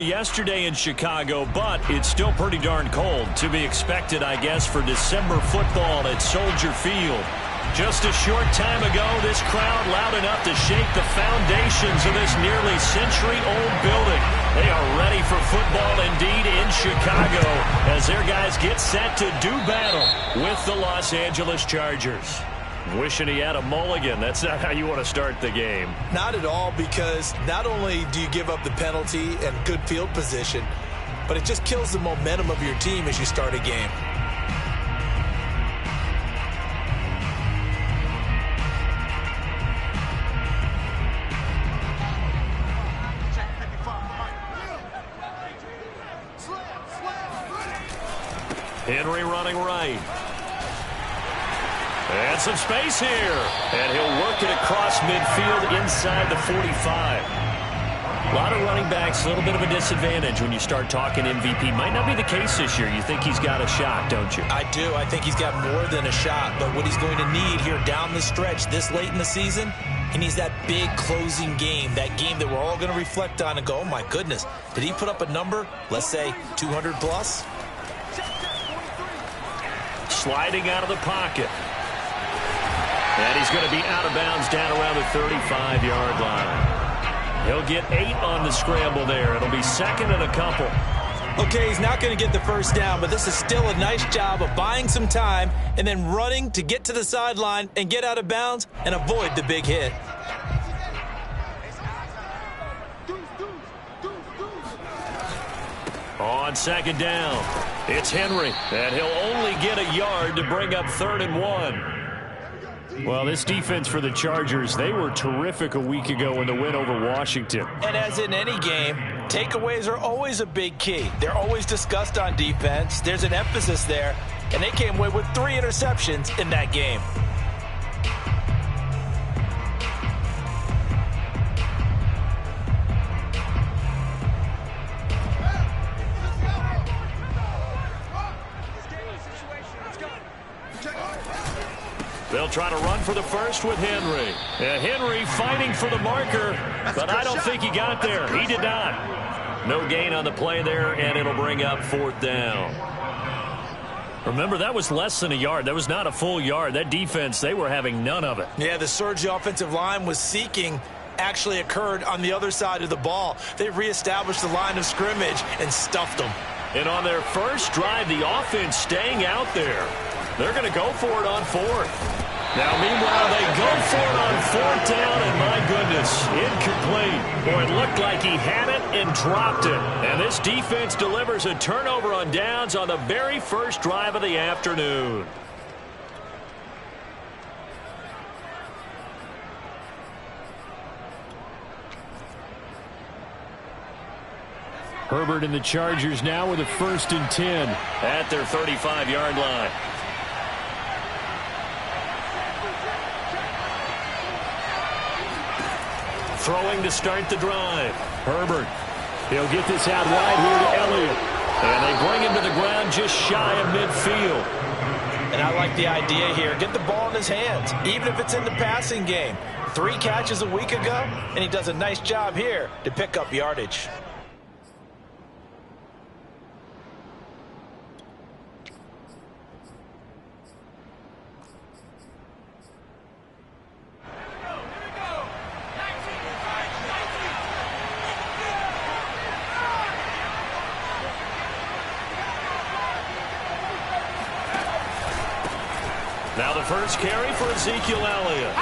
Yesterday in Chicago, but it's still pretty darn cold. To be expected, I guess, for December football at Soldier Field. Just a short time ago, this crowd loud enough to shake the foundations of this nearly century-old building. They are ready for football indeed in Chicago as their guys get set to do battle with the Los Angeles Chargers. Wishing he had a mulligan. That's not how you want to start the game. Not at all, because not only do you give up the penalty and good field position, but it just kills the momentum of your team as you start a game. Henry running right. And some space here. And he'll work it across midfield inside the 45. A lot of running backs, a little bit of a disadvantage when you start talking MVP. Might not be the case this year. You think he's got a shot, don't you? I do. I think he's got more than a shot. But what he's going to need here down the stretch this late in the season, he needs that big closing game, that game that we're all going to reflect on and go, oh, my goodness, did he put up a number, let's say 200 plus? Sliding out of the pocket. And he's going to be out of bounds down around the 35-yard line. He'll get 8 on the scramble there. It'll be second and a couple. Okay, he's not going to get the first down, but this is still a nice job of buying some time and then running to get to the sideline and get out of bounds and avoid the big hit. On second down, it's Henry, and he'll only get a yard to bring up 3rd and 1. Well, this defense for the Chargers, they were terrific a week ago in the win over Washington. And as in any game, takeaways are always a big key. They're always discussed on defense. There's an emphasis there, and they came away with 3 interceptions in that game. They'll try to run for the first with Henry. And Henry fighting for the marker, but I don't think he got there. He did not. No gain on the play there, and it'll bring up 4th down. Remember, that was less than a yard. That was not a full yard. That defense, they were having none of it. Yeah, the surge the offensive line was seeking actually occurred on the other side of the ball. They reestablished the line of scrimmage and stuffed them. And on their first drive, the offense staying out there. They're going to go for it on 4th. Now, meanwhile, they go for it on 4th down, and my goodness, incomplete. Boy, it looked like he had it and dropped it. And this defense delivers a turnover on downs on the very first drive of the afternoon. Herbert and the Chargers now with a 1st and 10 at their 35-yard line. Throwing to start the drive. Herbert. He'll get this out wide here to Elliott. And they bring him to the ground just shy of midfield. And I like the idea here. Get the ball in his hands, even if it's in the passing game. 3 catches a week ago, and he does a nice job here to pick up yardage. Now the first carry for Ezekiel Elliott.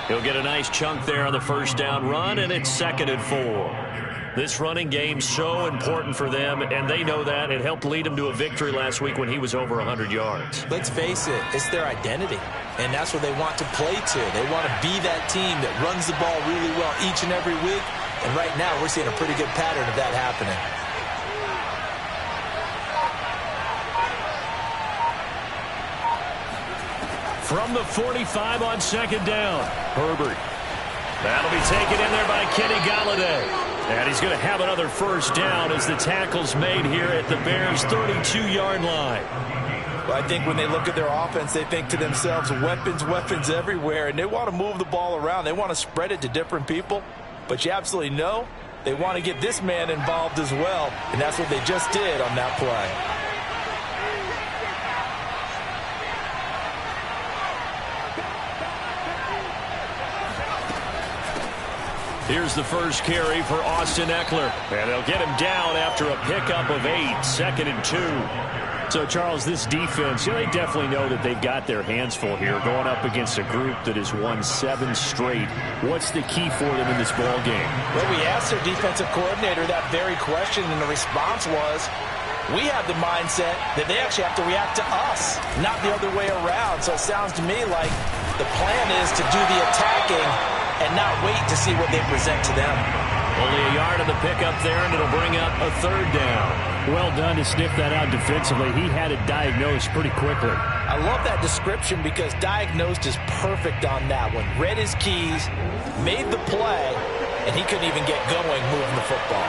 He'll get a nice chunk there on the first down run, and it's 2nd and 4. This running game's so important for them, and they know that. It helped lead them to a victory last week when he was over 100 yards. Let's face it, it's their identity, and that's what they want to play to. They want to be that team that runs the ball really well each and every week, and right now we're seeing a pretty good pattern of that happening. From the 45 on 2nd down, Herbert. That'll be taken in there by Kenny Golladay. And he's going to have another first down as the tackle's made here at the Bears' 32-yard line. Well, I think when they look at their offense, they think to themselves, weapons, weapons everywhere, and they want to move the ball around. They want to spread it to different people. But you absolutely know they want to get this man involved as well, and that's what they just did on that play. Here's the first carry for Austin Eckler. And they'll get him down after a pickup of 8, 2nd and 2. So, Charles, this defense, they definitely know that they've got their hands full here going up against a group that has won 7 straight. What's the key for them in this ball game? Well, we asked their defensive coordinator that very question, and the response was, we have the mindset that they actually have to react to us, not the other way around. So it sounds to me like the plan is to do the attacking and not wait to see what they present to them. Only a yard of the pickup there, and it'll bring up a 3rd down. Well done to sniff that out defensively. He had it diagnosed pretty quickly. I love that description because diagnosed is perfect on that one. Read his keys, made the play, and he couldn't even get going moving the football.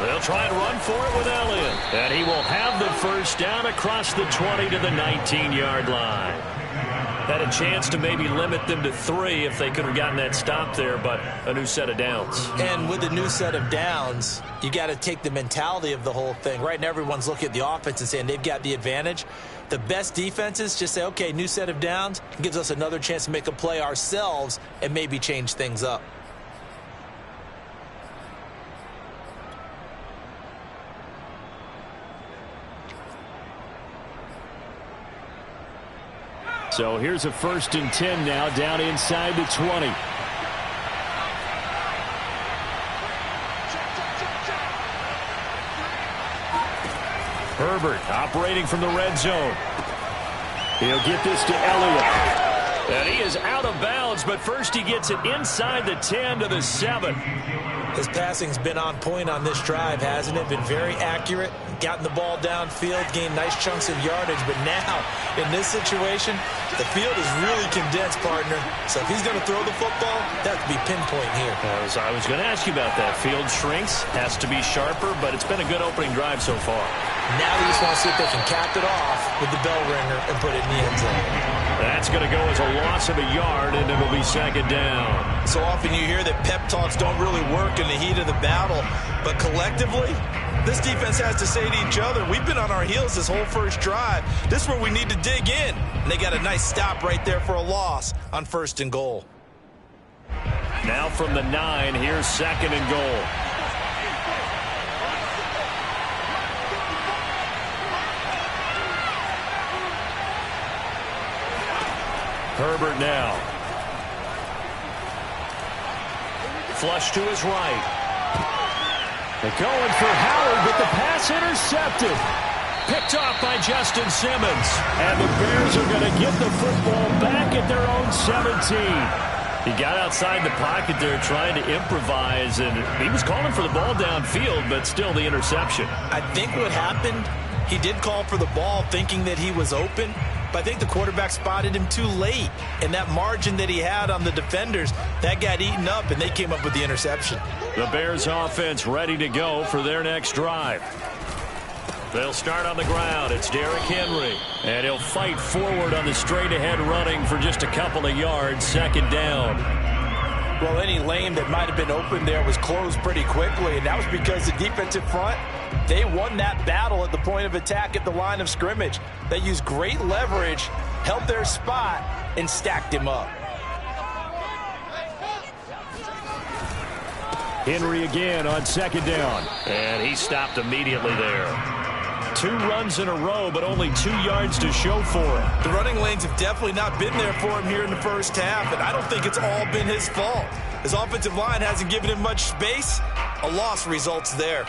They'll try and run for it with Elliott. And he will have the first down across the 20 to the 19-yard line. Had a chance to maybe limit them to 3 if they could have gotten that stop there, but a new set of downs. And with a new set of downs, you got to take the mentality of the whole thing. Right now, everyone's looking at the offense and saying they've got the advantage. The best defenses just say, okay, new set of downs, gives us another chance to make a play ourselves and maybe change things up. So here's a 1st and 10 now down inside the 20. Herbert operating from the red zone. He'll get this to Elliott. And he is out of bounds, but first he gets it inside the 10 to the 7. His passing's been on point on this drive, hasn't it? Been very accurate, gotten the ball downfield, gained nice chunks of yardage. But now, in this situation, the field is really condensed, partner. So if he's going to throw the football, that could be pinpoint here. I was going to ask you about that. Field shrinks, has to be sharper, but it's been a good opening drive so far. Now they just want to see if they can cap it off with the bell ringer and put it in the end zone. That's going to go as a loss of a yard, and it'll be 2nd down. So often you hear that pep talks don't really work in the heat of the battle, but collectively, this defense has to say to each other, we've been on our heels this whole first drive. This is where we need to dig in. And they got a nice stop right there for a loss on 1st and goal. Now from the 9, here's 2nd and goal. Herbert now. Flush to his right. They're going for Howard, but the pass intercepted. Picked off by Justin Simmons. And the Bears are going to get the football back at their own 17. He got outside the pocket there trying to improvise, and he was calling for the ball downfield, but still the interception. I think what happened, he did call for the ball thinking that he was open, but I think the quarterback spotted him too late. And that margin that he had on the defenders, that got eaten up, and they came up with the interception. The Bears offense ready to go for their next drive. They'll start on the ground. It's Derrick Henry. And he'll fight forward on the straight-ahead running for just a couple of yards. 2nd down. Well, any lane that might have been open there was closed pretty quickly, and that was because the defensive front, they won that battle at the point of attack at the line of scrimmage. They used great leverage, held their spot, and stacked him up. Henry again on 2nd down. And he stopped immediately there. 2 runs in a row, but only 2 yards to show for it. The running lanes have definitely not been there for him here in the first half, and I don't think it's all been his fault. His offensive line hasn't given him much space. A loss results there.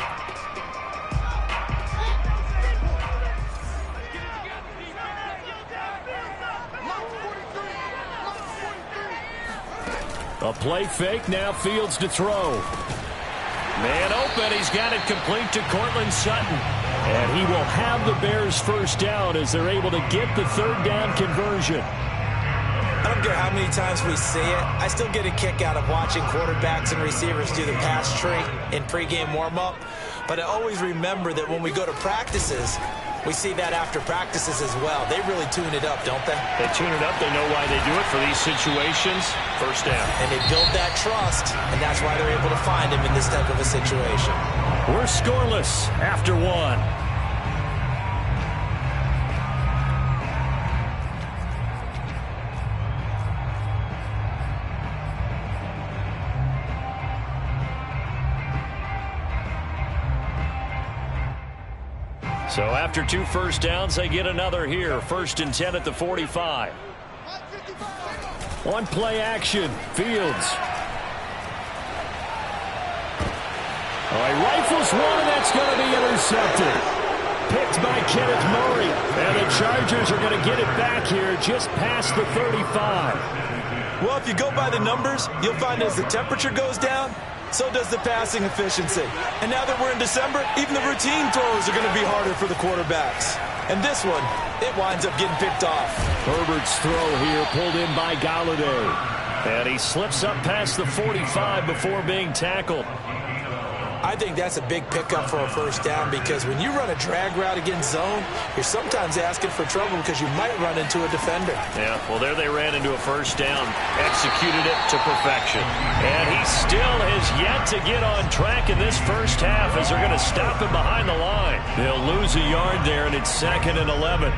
A play fake, now Fields to throw. Man open, he's got it complete to Cortland Sutton. And he will have the Bears first down as they're able to get the 3rd down conversion. I don't care how many times we see it. I still get a kick out of watching quarterbacks and receivers do the pass tree in pregame warm-up. But I always remember that when we go to practices, We see that after practices as well. They really tune it up, don't they? They tune it up. They know why they do it for these situations. First down. And they build that trust, and that's why they're able to find him in this type of a situation. We're scoreless after one. So after 2 first downs, they get another here. 1st and 10 at the 45. One play action. Fields. All right, rifles one, and that's going to be intercepted. Picked by Kenneth Murray. And the Chargers are going to get it back here just past the 35. Well, if you go by the numbers, you'll find as the temperature goes down, so does the passing efficiency. And now that we're in December, even the routine throws are going to be harder for the quarterbacks. And this one, it winds up getting picked off. Herbert's throw here pulled in by Galladay. And he slips up past the 45 before being tackled. I think that's a big pickup for a first down because when you run a drag route against zone, you're sometimes asking for trouble because you might run into a defender. Yeah, well, there they ran into a first down, executed it to perfection. And he still has yet to get on track in this first half as they're going to stop him behind the line. They'll lose a yard there, and it's 2nd and 11.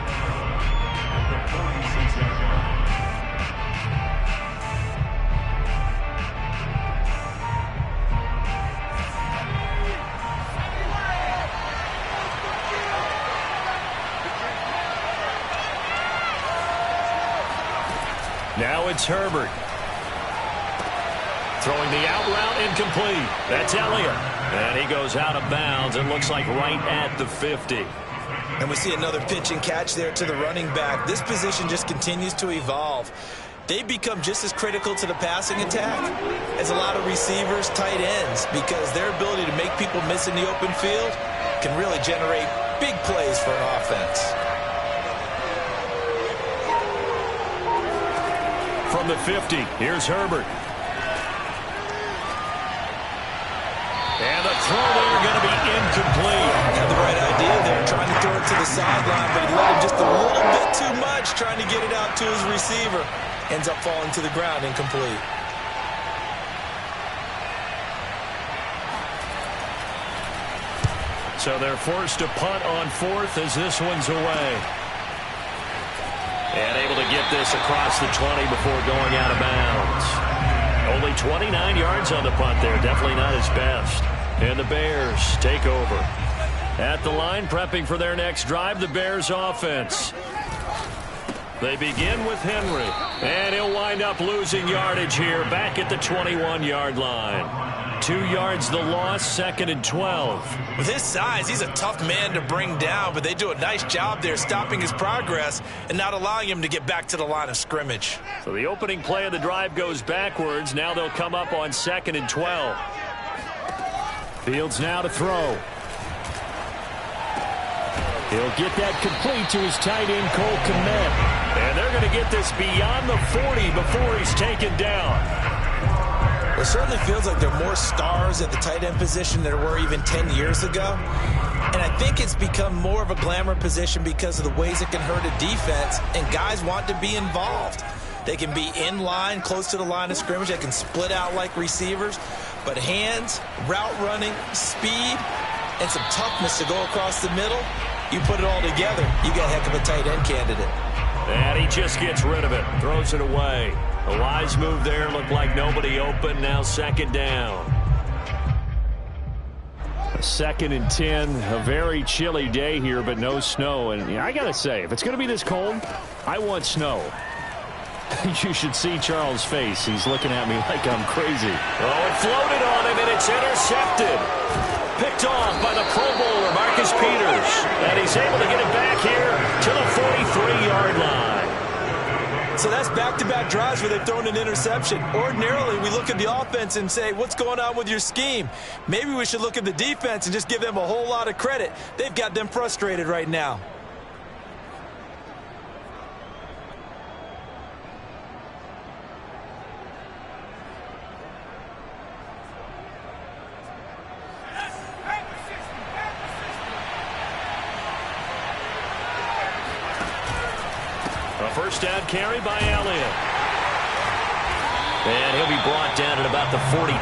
Now it's Herbert. Throwing the out route incomplete. That's Elliott. And he goes out of bounds. It looks like right at the 50. And we see another pitch and catch there to the running back. This position just continues to evolve. They become just as critical to the passing attack as a lot of receivers, tight ends, because their ability to make people miss in the open field can really generate big plays for an offense. From the 50, here's Herbert. And the throw there going to be incomplete. Had the right idea there, trying to throw it to the sideline, but he let him just a little bit too much, trying to get it out to his receiver. Ends up falling to the ground, incomplete. So they're forced to punt on 4th as this one's away. And able to get this across the 20 before going out of bounds. Only 29 yards on the punt there. Definitely not his best. And the Bears take over. At the line, prepping for their next drive, the Bears offense. They begin with Henry. And he'll wind up losing yardage here back at the 21-yard line. 2 yards the loss, 2nd and 12. With his size, he's a tough man to bring down, but they do a nice job there stopping his progress and not allowing him to get back to the line of scrimmage. So the opening play of the drive goes backwards. Now they'll come up on 2nd and 12. Fields now to throw. He'll get that complete to his tight end, Cole Kmet. And they're going to get this beyond the 40 before he's taken down. It certainly feels like there are more stars at the tight end position than there were even 10 years ago. And I think it's become more of a glamour position because of the ways it can hurt a defense, and guys want to be involved. They can be in line, close to the line of scrimmage. They can split out like receivers. But hands, route running, speed, and some toughness to go across the middle, you put it all together, you got a heck of a tight end candidate. And he just gets rid of it, throws it away. A wise move there, looked like nobody open, now 2nd down. 2nd and 10, a very chilly day here, but no snow. And I got to say, if it's going to be this cold, I want snow. You should see Charles' face. He's looking at me like I'm crazy. Oh, it floated on him, and it's intercepted. Picked off by the Pro Bowler, Marcus Peters. And he's able to get it back here to the 43-yard line. So that's back-to-back drives where they've thrown an interception. Ordinarily, we look at the offense and say, what's going on with your scheme? Maybe we should look at the defense and just give them a whole lot of credit. They've got them frustrated right now. first down carry by Elliott. And he'll be brought down at about the 42.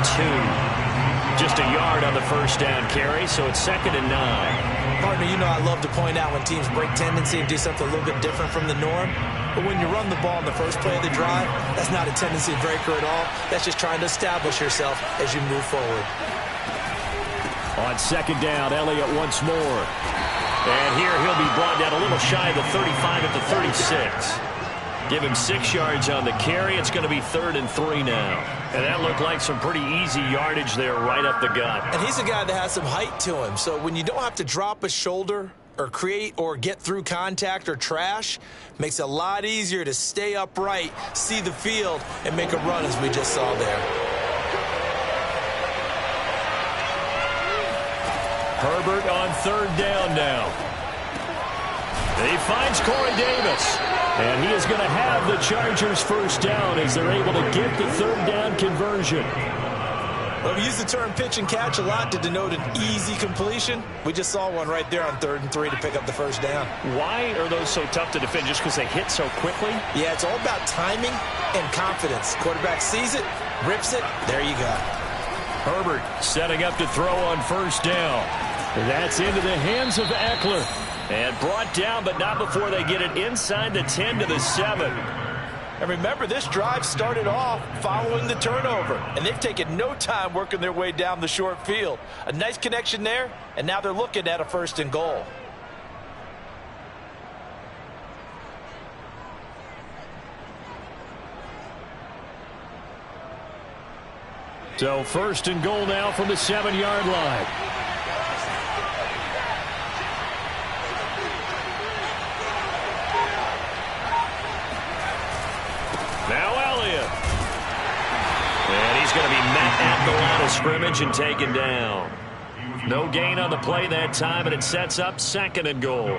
Just a yard on the first down carry, so it's 2nd and 9. Partner, you know I love to point out when teams break tendency and do something a little bit different from the norm. But when you run the ball in the first play of the drive, that's not a tendency breaker at all. That's just trying to establish yourself as you move forward. On 2nd down, Elliott once more. And here he'll be brought down a little shy of the 35 at the 36. Give him 6 yards on the carry. It's going to be 3rd and 3 now. And that looked like some pretty easy yardage there right up the gut. And he's a guy that has some height to him. So when you don't have to drop a shoulder or create or get through contact or trash, makes it a lot easier to stay upright, see the field, and make a run as we just saw there. Herbert on 3rd down now. He finds Corey Davis. And he is going to have the Chargers first down as they're able to get the 3rd down conversion. Well, we use the term pitch and catch a lot to denote an easy completion. We just saw one right there on 3rd and 3 to pick up the first down. Why are those so tough to defend? Just because they hit so quickly? Yeah, it's all about timing and confidence. Quarterback sees it, rips it, there you go. Herbert setting up to throw on first down. That's into the hands of Eckler. And brought down, but not before they get it inside the 10 to the 7. And remember, this drive started off following the turnover. And they've taken no time working their way down the short field. A nice connection there, and now they're looking at a 1st and goal. So 1st and goal now from the 7-yard line. Now Elliott. And he's going to be met at the line of scrimmage and taken down. No gain on the play that time, and it sets up 2nd and goal.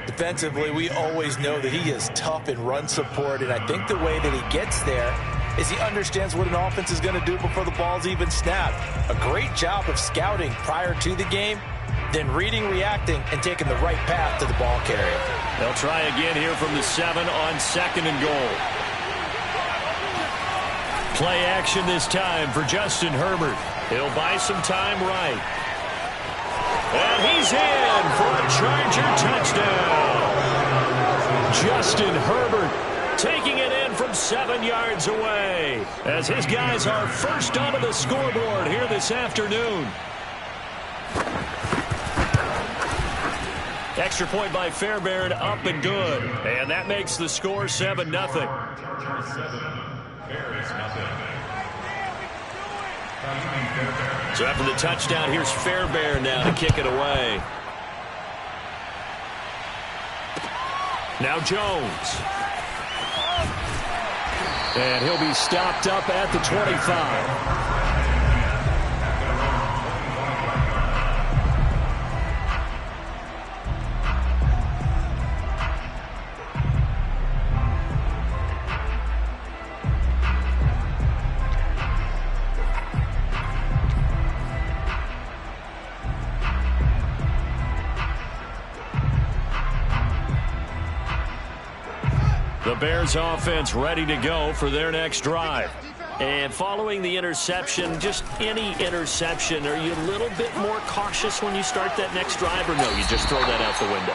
Defensively, we always know that he is tough in run support, and I think the way that he gets there is he understands what an offense is going to do before the ball's even snapped. A great job of scouting prior to the game, then reading, reacting, and taking the right path to the ball carrier. They'll try again here from the 7 on 2nd and goal. Play action this time for Justin Herbert. He'll buy some time right. And he's in for a Charger touchdown. Justin Herbert taking it in from 7 yards away as his guys are first onto the scoreboard here this afternoon. Extra point by Fairbairn, up and good. And that makes the score 7-0. So after the touchdown, here's Fairbairn now to kick it away. Now Jones. And he'll be stopped up at the 25. The Bears offense ready to go for their next drive. And following the interception, just any interception, are you a little bit more cautious when you start that next drive, or no, you just throw that out the window?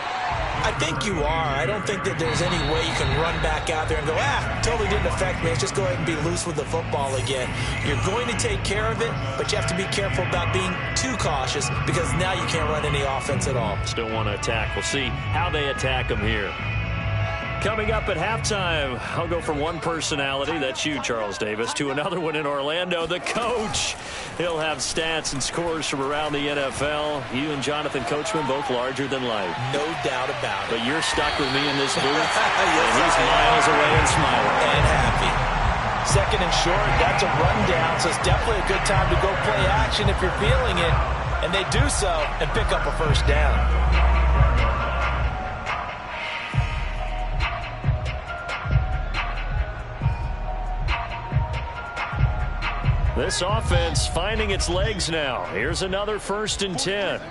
I think you are. I don't think that there's any way you can run back out there and go, totally didn't affect me. Let's just go ahead and be loose with the football again. You're going to take care of it, but you have to be careful about being too cautious because now you can't run any offense at all. Still want to attack. We'll see how they attack them here. Coming up at halftime, I'll go from one personality, that's you, Charles Davis, to another one in Orlando, the coach. He'll have stats and scores from around the NFL. You and Jonathan Coachman, both larger than life. No doubt about it. But you're stuck with me in this booth, yes, and he's miles away and smiling. And happy. 2nd and short, that's a rundown, so it's definitely a good time to go play action if you're feeling it. And they do so and pick up a first down. This offense finding its legs now. Here's another 1st and 10.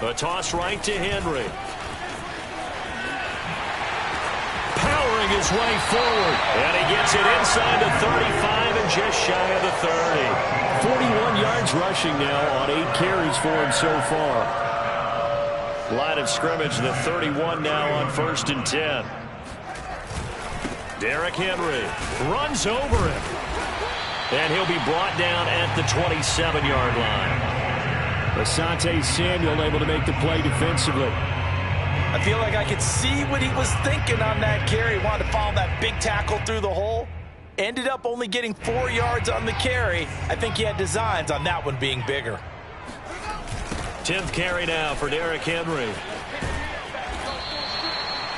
A toss right to Henry. Powering his way forward. And he gets it inside the 35 and just shy of the 30. 41 yards rushing now on 8 carries for him so far. Line of scrimmage, the 31 now on 1st and 10. Derrick Henry runs over him. And he'll be brought down at the 27-yard line. Asante Samuel able to make the play defensively. I feel like I could see what he was thinking on that carry. He wanted to follow that big tackle through the hole. Ended up only getting 4 yards on the carry. I think he had designs on that one being bigger. 10th carry now for Derrick Henry.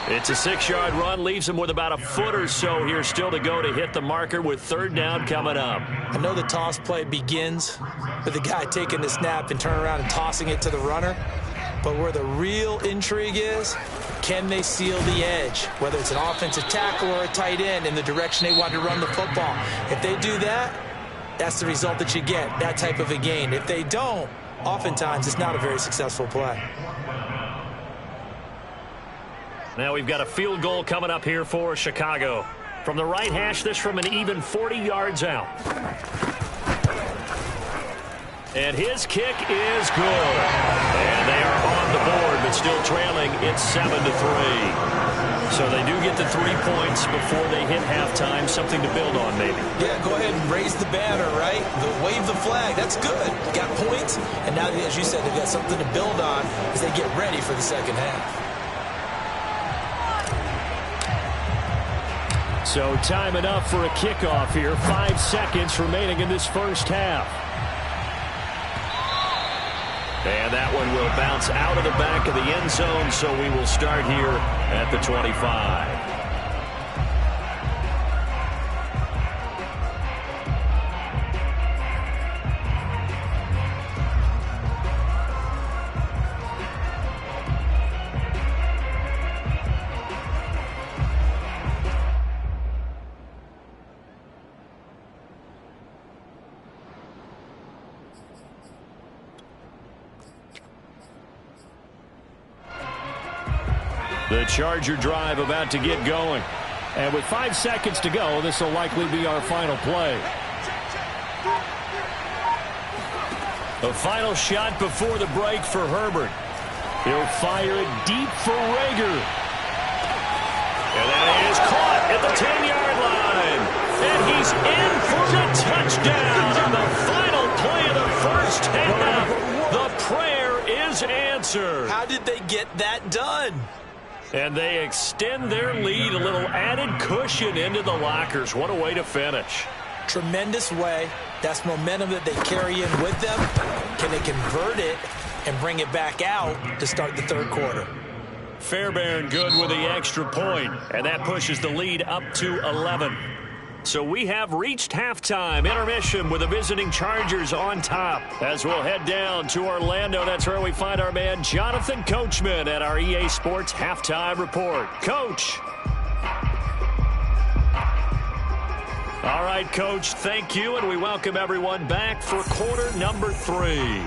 It's a 6-yard run, leaves him with about a foot or so here still to go to hit the marker with 3rd down coming up. I know the toss play begins with the guy taking the snap and turning around and tossing it to the runner. But where the real intrigue is, can they seal the edge? Whether it's an offensive tackle or a tight end in the direction they want to run the football. If they do that, that's the result that you get, that type of a gain. If they don't, oftentimes it's not a very successful play. Now we've got a field goal coming up here for Chicago. From the right hash, this from an even 40 yards out. And his kick is good. And they are on the board, but still trailing. It's 7-3. So they do get the 3 points before they hit halftime. Something to build on, maybe. Yeah, go ahead and raise the banner, right? Wave the flag. That's good. Got points. And now, as you said, they've got something to build on as they get ready for the second half. So time enough for a kickoff here. 5 seconds remaining in this first half. And that one will bounce out of the back of the end zone, so we will start here at the 25. The Charger drive about to get going. And with 5 seconds to go, this will likely be our final play. The final shot before the break for Herbert. He'll fire it deep for Rager. And that is caught at the 10-yard line. And he's in for the touchdown on the final play of the first half. The prayer is answered. How did they get that done? And they extend their lead, a little added cushion into the lockers. What a way to finish. Tremendous way. That's momentum that they carry in with them. Can they convert it and bring it back out to start the third quarter? Fairbairn good with the extra point, and that pushes the lead up to 11. So we have reached halftime. Intermission with the visiting Chargers on top. As we'll head down to Orlando, that's where we find our man Jonathan Coachman at our EA Sports Halftime Report. Coach. All right, Coach, thank you, and we welcome everyone back for quarter number 3.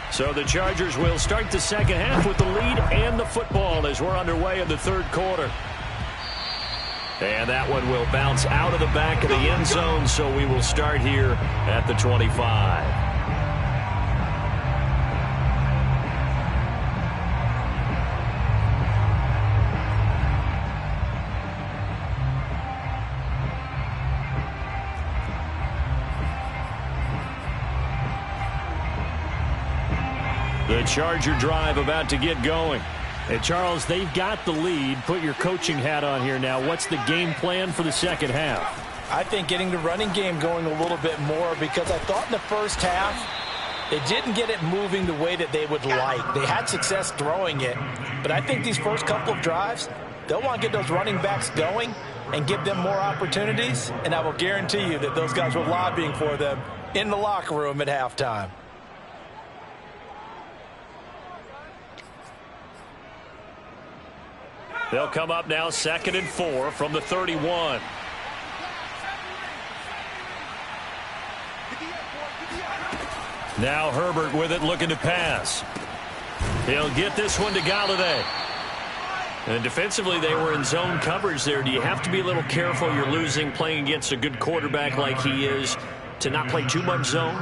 So the Chargers will start the second half with the lead and the football as we're underway in the third quarter. And that one will bounce out of the back of the end zone, so we will start here at the 25. The Charger drive about to get going. Hey, Charles, they've got the lead. Put your coaching hat on here now. What's the game plan for the second half? I think getting the running game going a little bit more, because I thought in the first half they didn't get it moving the way that they would like. They had success throwing it, but I think these first couple of drives, they'll want to get those running backs going and give them more opportunities, and I will guarantee you that those guys were lobbying for them in the locker room at halftime. They'll come up now 2nd and 4 from the 31. Now Herbert with it, looking to pass. He'll get this one to Galladay. And defensively, they were in zone coverage there. Do you have to be a little careful? You're losing playing against a good quarterback like he is to not play too much zone?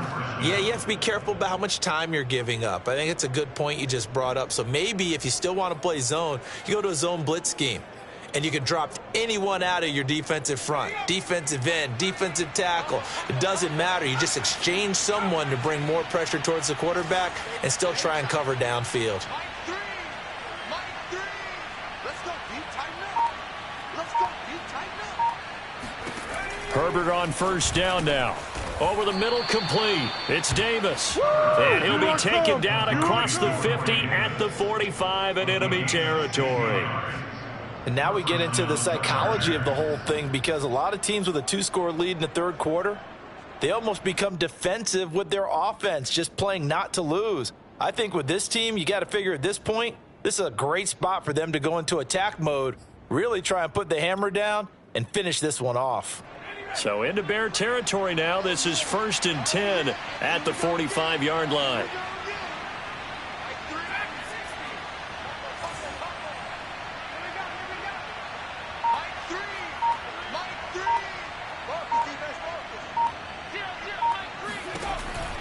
Yeah, you have to be careful about how much time you're giving up. I think it's a good point you just brought up. So maybe if you still want to play zone, you go to a zone blitz scheme. And you can drop anyone out of your defensive front, defensive end, defensive tackle. It doesn't matter. You just exchange someone to bring more pressure towards the quarterback and still try and cover downfield. Herbert on first down now. Over the middle, complete. It's Davis. And he'll be taken down across the 50 at the 45 in enemy territory. And now we get into the psychology of the whole thing, because a lot of teams with a 2-score lead in the third quarter, they almost become defensive with their offense, just playing not to lose. I think with this team, you got to figure at this point, this is a great spot for them to go into attack mode, really try and put the hammer down and finish this one off. So into Bear territory now. This is 1st and 10 at the 45-yard line.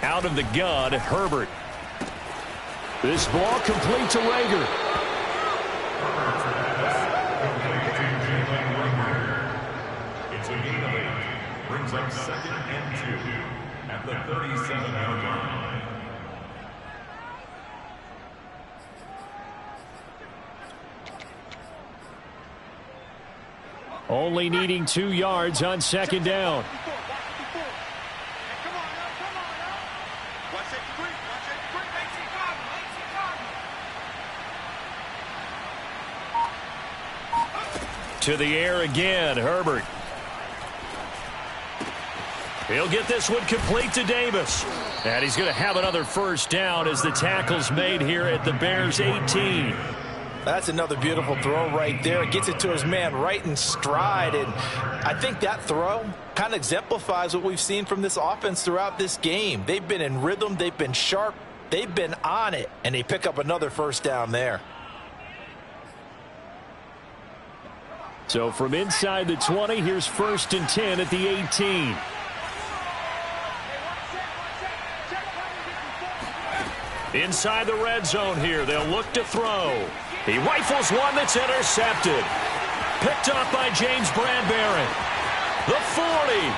Out of the gun, Herbert. This ball complete to Rager. It's a gain of 8. Brings up 2nd and 2 at the 37-yard line. Only needing 2 yards on 2nd down. To the air again, Herbert. He'll get this one complete to Davis. And he's going to have another first down as the tackle's made here at the Bears' 18. That's another beautiful throw right there. It gets it to his man right in stride. And I think that throw kind of exemplifies what we've seen from this offense throughout this game. They've been in rhythm. They've been sharp. They've been on it. And they pick up another first down there. So from inside the 20, here's 1st and 10 at the 18. Inside the red zone here, they'll look to throw. He rifles one that's intercepted. Picked up by James Bradbury. The 40,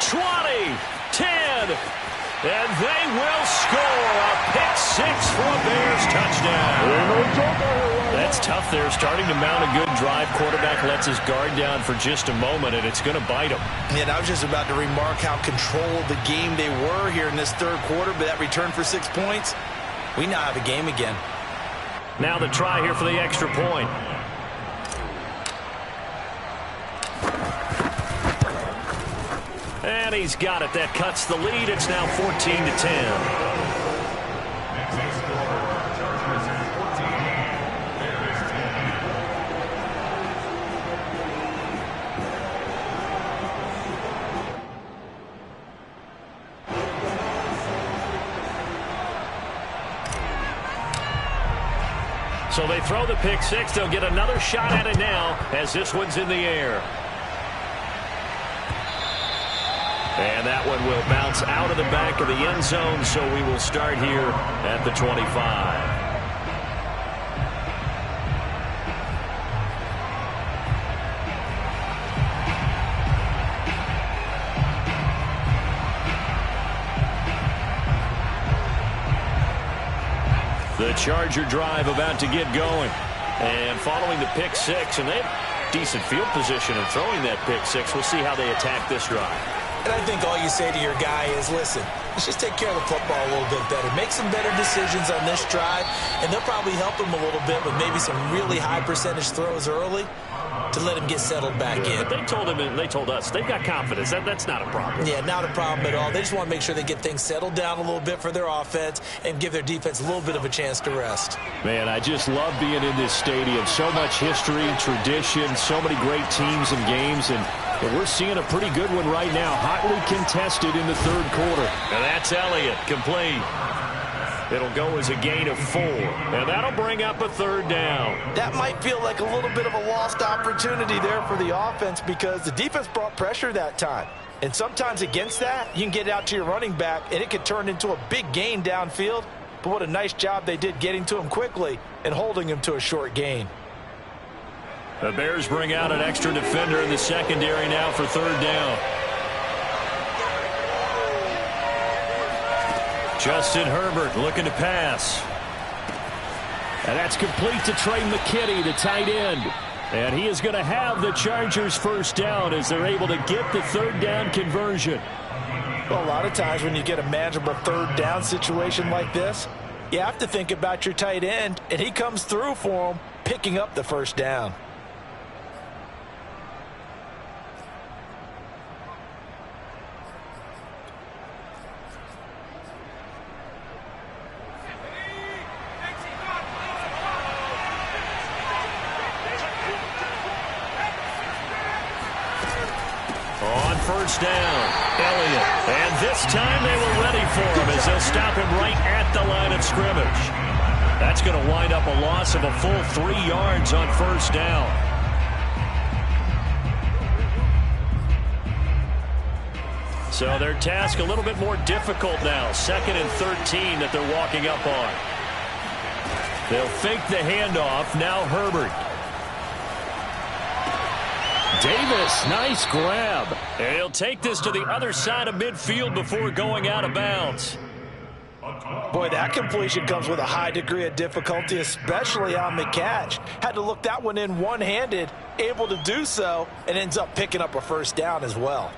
20, 10, and they will score a pick 6 for a Bears touchdown. That's tough there, starting to mount a good drive. Quarterback lets his guard down for just a moment, and it's going to bite him. And I was just about to remark how controlled the game they were here in this third quarter, but that return for 6 points, we now have a game again. Now the try here for the extra point. And he's got it. That cuts the lead. It's now 14-10. So they throw the pick 6. They'll get another shot at it now as this one's in the air. And that one will bounce out of the back of the end zone, so we will start here at the 25. The Charger drive about to get going. And following the pick 6, and they have decent field position in throwing that pick 6. We'll see how they attack this drive. And I think all you say to your guy is, listen, let's just take care of the football a little bit better. Make some better decisions on this drive, and they'll probably help him a little bit with maybe some really high percentage throws early. to let him get settled back in. But they told us they've got confidence. That's not a problem. Yeah, not a problem at all. They just want to make sure they get things settled down a little bit for their offense and give their defense a little bit of a chance to rest. Man, I just love being in this stadium. So much history, tradition, so many great teams and games, and we're seeing a pretty good one right now. Hotly contested in the third quarter. And that's Elliott, complete. It'll go as a gain of 4, and that'll bring up a third down. That might feel like a little bit of a lost opportunity there for the offense because the defense brought pressure that time. And sometimes against that, you can get out to your running back, and it could turn into a big gain downfield. But what a nice job they did getting to him quickly and holding him to a short gain. The Bears bring out an extra defender in the secondary now for third down. Justin Herbert looking to pass. And that's complete to Trey McKinney, the tight end. And he is going to have the Chargers first down as they're able to get the third down conversion. Well, a lot of times when you get a manageable third down situation like this, you have to think about your tight end, and he comes through for him, picking up the first down. First down, Elliott. And this time they were ready for him as they'll stop him right at the line of scrimmage. That's going to wind up a loss of a full 3 yards on first down. So their task a little bit more difficult now. 2nd and 13 that they're walking up on. They'll fake the handoff. Now Herbert. Davis, nice grab. And he'll take this to the other side of midfield before going out of bounds. Boy, that completion comes with a high degree of difficulty, especially on the catch. Had to look that one in one-handed, able to do so, and ends up picking up a first down as well.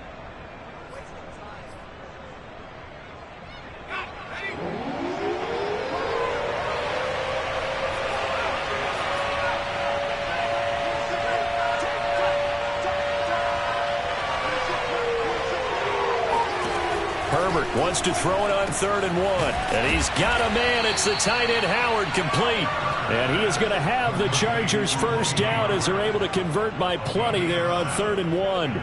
Herbert wants to throw it on 3rd and 1. And he's got a man. It's the tight end Howard, complete. And he is going to have the Chargers first down as they're able to convert by plenty there on 3rd and 1.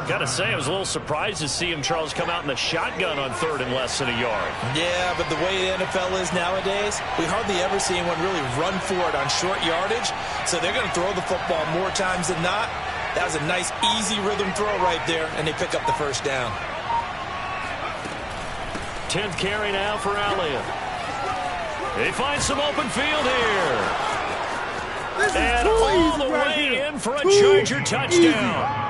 Got to say, I was a little surprised to see him, Charles, come out in the shotgun on 3rd and less than a yard. Yeah, but the way the NFL is nowadays, we hardly ever see anyone really run for it on short yardage. So they're going to throw the football more times than not. That was a nice, easy rhythm throw right there, and they pick up the first down. 10th carry now for Elliott. He finds some open field here. And all the way in for a Charger touchdown.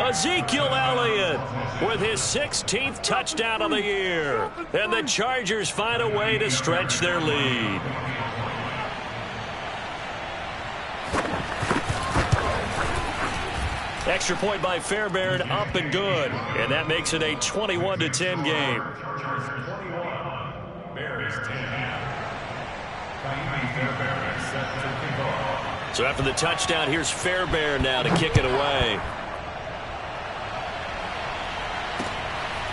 Ezekiel Elliott with his 16th touchdown of the year. And the Chargers find a way to stretch their lead. Extra point by Fairbairn, up and good. And that makes it a 21-10 game. So after the touchdown, here's Fairbairn now to kick it away.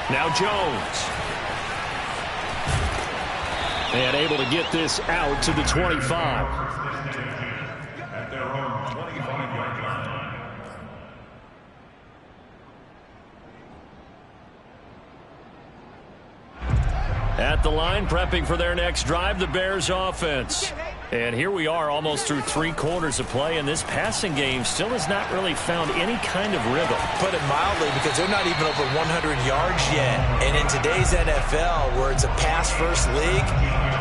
Now Jones. And able to get this out to the 25. At their own 25-yard line. At the line, prepping for their next drive, the Bears offense. And here we are almost through 3 quarters of play, and this passing game still has not really found any kind of rhythm. Put it mildly, because they're not even over 100 yards yet. And in today's NFL, where it's a pass-first league,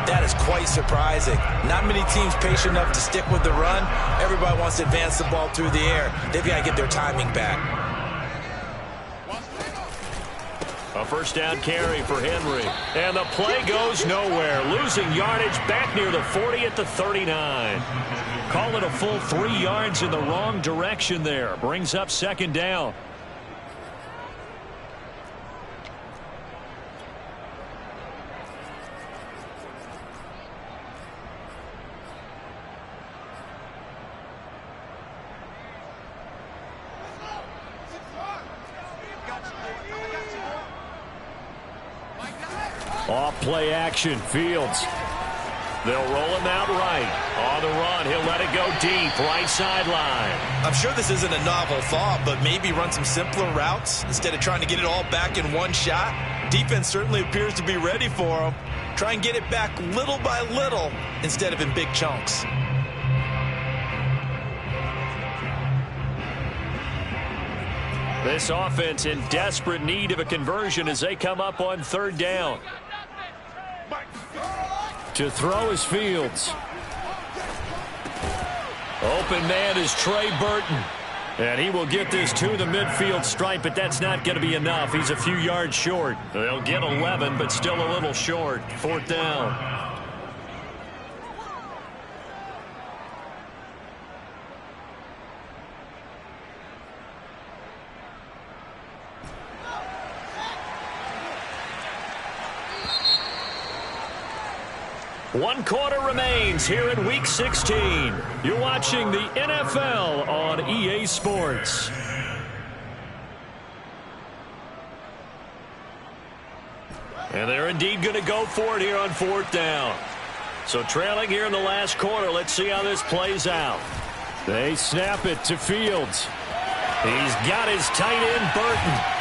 that is quite surprising. Not many teams patient enough to stick with the run. Everybody wants to advance the ball through the air. They've got to get their timing back. A first down carry for Henry. And the play goes nowhere. Losing yardage back near the 40 at the 39. Call it a full 3 yards in the wrong direction there. Brings up second down. Off play action, Fields. They'll roll him out right. On the run, he'll let it go deep, right sideline. I'm sure this isn't a novel thought, but maybe run some simpler routes instead of trying to get it all back in one shot. Defense certainly appears to be ready for him. Try and get it back little by little instead of in big chunks. This offense in desperate need of a conversion as they come up on 3rd down. To throw is Fields. Open man is Trey Burton. And he will get this to the midfield stripe, but that's not going to be enough. He's a few yards short. They'll get 11, but still a little short. 4th down. One quarter remains here in Week 16. You're watching the NFL on EA Sports. And they're indeed going to go for it here on 4th down. So trailing here in the last quarter. Let's see how this plays out. They snap it to Fields. He's got his tight end, Burton.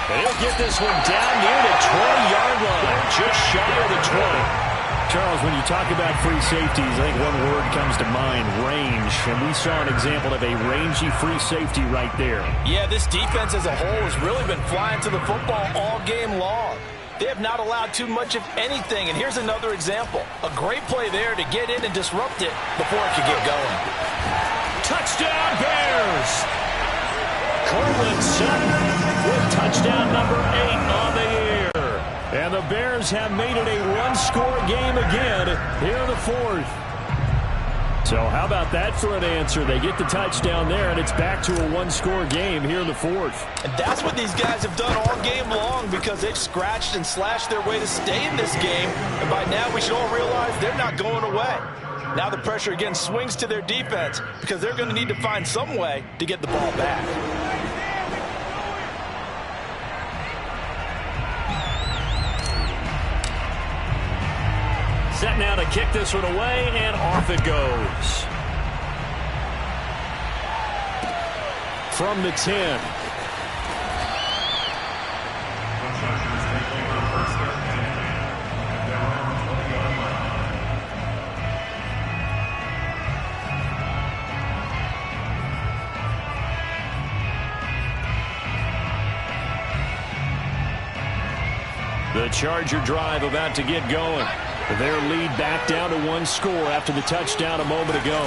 And he'll get this one down near the 20-yard line, just shy of the 20. Charles, when you talk about free safeties, I think one word comes to mind, range. And we saw an example of a rangy free safety right there. Yeah, this defense as a whole has really been flying to the football all game long. They have not allowed too much of anything. And here's another example. A great play there to get in and disrupt it before it could get going. Touchdown, Bears! Cortland Sutton with touchdown number 8 on the year. And the Bears have made it a one-score game again here in the 4th. So how about that for an answer? They get the touchdown there, and it's back to a one-score game here in the 4th. And that's what these guys have done all game long because they've scratched and slashed their way to stay in this game. And by now we should all realize they're not going away. Now the pressure again swings to their defense because they're going to need to find some way to get the ball back. Set now to kick this one away, and off it goes. From the 10. The Charger drive about to get going. Their lead back down to one score after the touchdown a moment ago.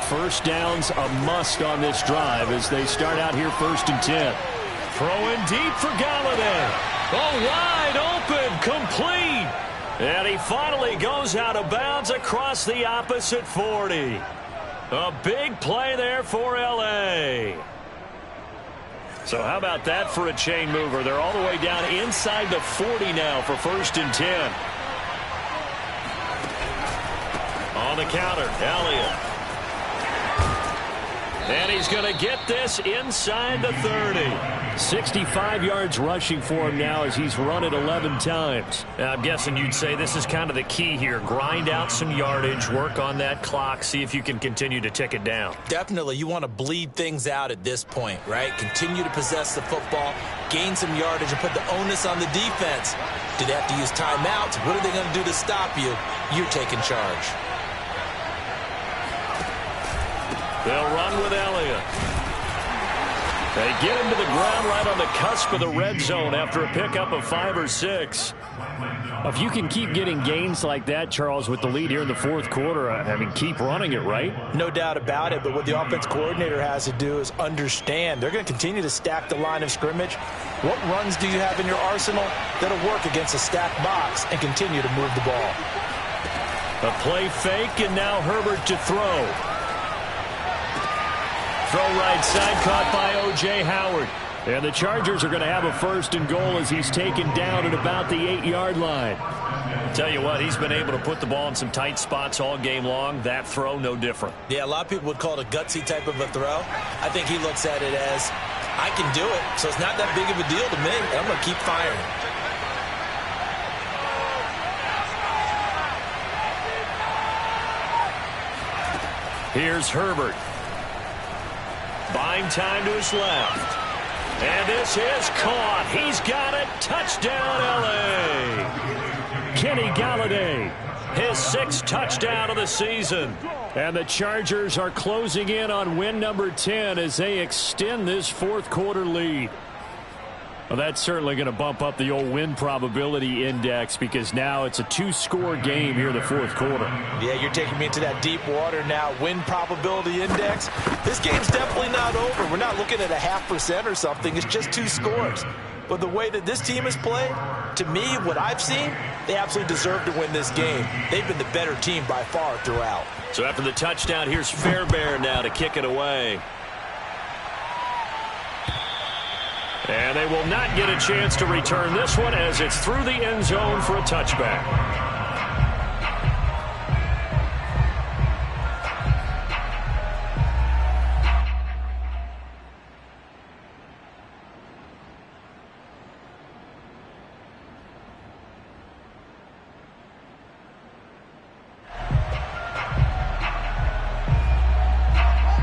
First down's a must on this drive as they start out here 1st and 10. Throwing deep for Galladay. Oh, wide open, complete. And he finally goes out of bounds across the opposite 40. A big play there for L.A. So how about that for a chain mover? They're all the way down inside the 40 now for 1st and 10. On the counter, Elliott. And he's going to get this inside the 30. 65 yards rushing for him now as he's run it 11 times. I'm guessing you'd say this is kind of the key here. Grind out some yardage, work on that clock, see if you can continue to tick it down. Definitely, you want to bleed things out at this point, right? Continue to possess the football, gain some yardage, and put the onus on the defense. Do they have to use timeouts? What are they going to do to stop you? You're taking charge. They'll run with Elliott. They get him to the ground right on the cusp of the red zone after a pickup of 5 or 6. If you can keep getting gains like that, Charles, with the lead here in the 4th quarter, I mean, keep running it, right? No doubt about it, but what the offense coordinator has to do is understand. They're going to continue to stack the line of scrimmage. What runs do you have in your arsenal that'll work against a stacked box and continue to move the ball? A play fake, and now Herbert to throw. Throw right side, caught by O.J. Howard. And the Chargers are going to have a 1st and goal as he's taken down at about the 8-yard line. Tell you what, he's been able to put the ball in some tight spots all game long. That throw, no different. Yeah, a lot of people would call it a gutsy type of a throw. I think he looks at it as, I can do it, so it's not that big of a deal to me. I'm going to keep firing. Here's Herbert. Buying time to his left. And this is caught. He's got it. Touchdown, L.A. Kenny Galladay, his 6th touchdown of the season. And the Chargers are closing in on win number 10 as they extend this fourth-quarter lead. Well, that's certainly going to bump up the old win probability index because now it's a 2-score game here in the fourth quarter. Yeah, you're taking me into that deep water now. Win probability index. This game's definitely not over. We're not looking at 0.5% or something. It's just 2 scores. But the way that this team has played, to me, what I've seen, they absolutely deserve to win this game. They've been the better team by far throughout. So after the touchdown, here's Fairbairn now to kick it away. And they will not get a chance to return this one as it's through the end zone for a touchback.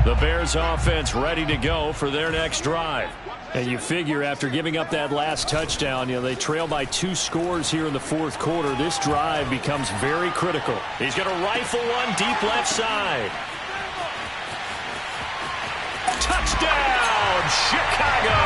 The Bears offense ready to go for their next drive. And you figure after giving up that last touchdown, they trail by 2 scores here in the fourth quarter. This drive becomes very critical. He's going to rifle one deep left side. Touchdown, Chicago!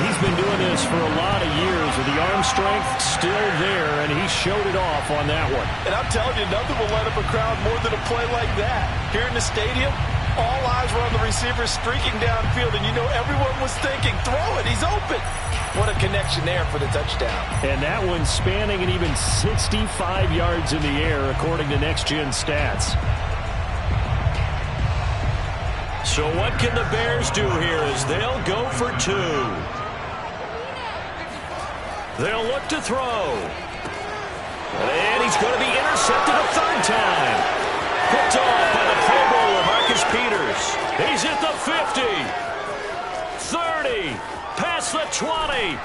He's been doing this for a lot of years with the arm strength still there, and he showed it off on that one. And I'm telling you, nothing will light up a crowd more than a play like that. Here in the stadium, all eyes were on the receiver streaking downfield, and everyone was thinking, throw it, he's open. What a connection there for the touchdown. And that one spanning an even 65 yards in the air, according to Next Gen Stats. So what can the Bears do here as they'll go for 2? They'll look to throw. And he's going to be intercepted a 3rd time. Picked off by the Pro Bowler, Marcus Peters. He's at the 50. 30. Past the 20.